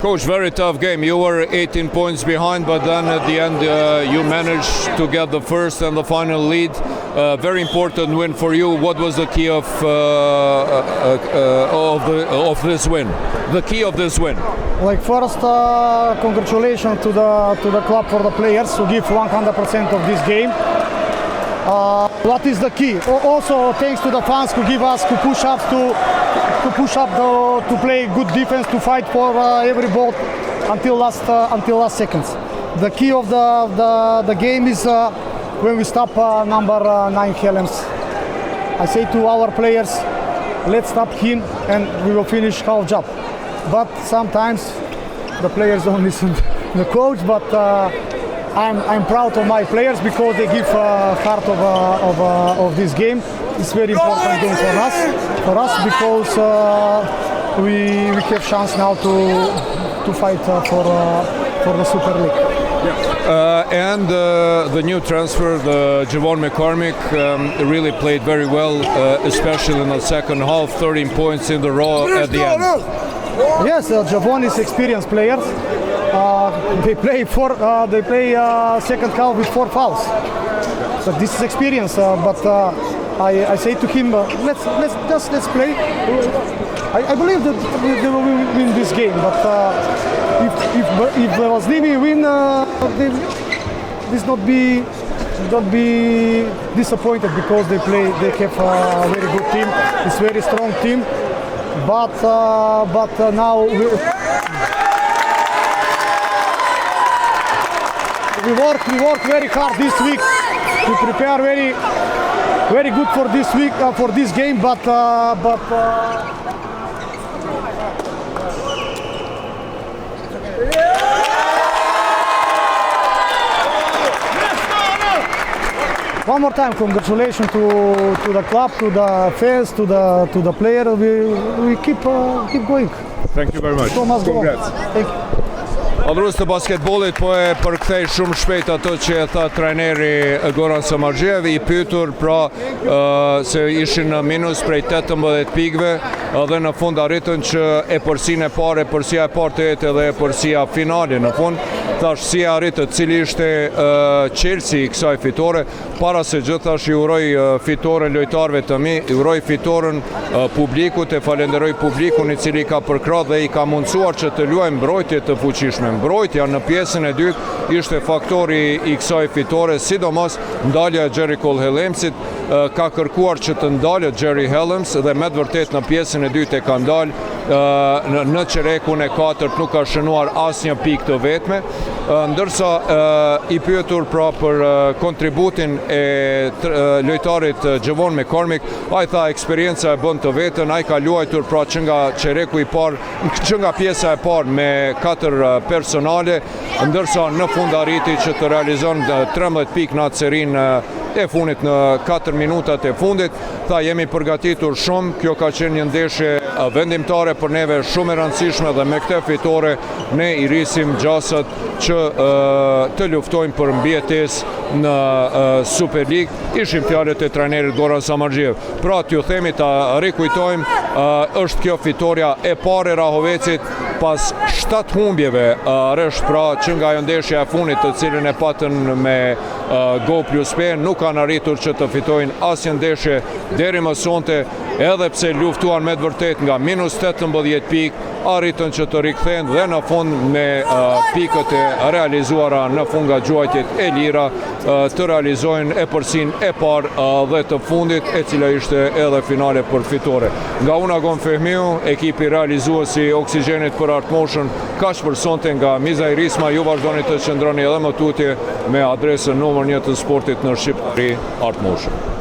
Coach, very tough game. You were 18 points behind, but then at the end you managed to get the first and the final lead. Very important win for you. What was the key of this win? The key of this win? Like first, congratulations to the club for the players who give 100% of this game. What is the key? Also, thanks to the fans who give us, who push up to play good defense, to fight for every ball until last seconds. The key of the game is when we stop number 9 Helms. I say to our players, let's stop him and we will finish our job. But sometimes the players don't listen to the coach, but I'm proud of my players because they give heart of this game. It's very important game for us because we have chance now to fight for the Super League. And the new transfer, the Javon McCormick, really played very well, especially in the second half. 13 points in the row at the end. Yes, Javon is experienced players. They play second half with 4 fouls. So this is experience. But I say to him, let's play. I believe that they will win this game. But if Vaslini win, this not be disappointed because they have a very good team. It's a very strong team. But now we work very hard this week to prepare very good for this week for this game. But one more time, congratulations to the club, to the fans, to the player. We keep going. Thank you very much. Congrats. Thank you. Adhrues të basketbollit po e përkthej shumë shpejt ato që e tha trajneri Goran Samardžiev, I pyetur pra se ishin në minus prej 18 pikëve dhe në fund arritën që e përsia e parë të jetë edhe e përsia finale në fund. Thash si arritët, cili ishte Chelsea I kësaj fitore. Para se gjithë thash I uroj fitoren lojtarëve të mi, I uroj fitoren publikut, e falenderoj publikun I cili ka përkrahur dhe I ka mundësuar që të luajmë mbrojtje të fuqishme. Mbrojtja në pjesën e dytë ishte faktori I kësaj fitore, sidomos ndalja e Jerry Hellemsit, ka kërkuar që të ndalët Jerry Hellems dhe me të vërtet në pjesën e dytë e ka ndalë. Në çerekun e 4 nuk ka shënuar asnjë pikë të vetme, ndërsa I pyetur pra për kontributin e lojtarit Javon McCormick, ai tha eksperjenca e bën të vetën, ai ka luajtur pra që nga çereku I parë, që nga pjesa e parë me 4 personale, ndërsa në fund arriti që të realizon 13 pikë në atë serinë e fundit në 4 minutat e fundit. Tha jemi përgatitur shumë, kjo ka qenë një ndeshje vendimtare për neve shumë e rëndësishme dhe me këtë fitore ne I rrisim gjasat që të luftojmë për mbijetesë në Super League. Ishim fjalët e trajnerit Goran Samardžiev. Pra t'ju themi ta rikujtojmë, është kjo fitoria e parë e Rahovecit pas 7 humbjeve rresht, pra që nga ajo ndeshja e fundit të cilën e patën me Go+P, nuk kanë arritur që të fitojnë asnjë ndeshje deri më sonte, edhe pse luftuan me të vërtet nga minus 18 pikë, arritën që të rikthehen dhe në fund me pikët e realizuara në fund nga gjuajtjet e lira të realizojnë e përsinë e parë dhe të fundit, e cila ishte edhe finale për fitore. Nga Unagon Fehmiu, ekipi realizuesi Oksigenit për Art Motion, kaq për sonte nga Miza Irisma. Ju vazhdoni të qëndroni edhe më tutje me adresën numër 1 të sportit në Shqipëri, Art Motion.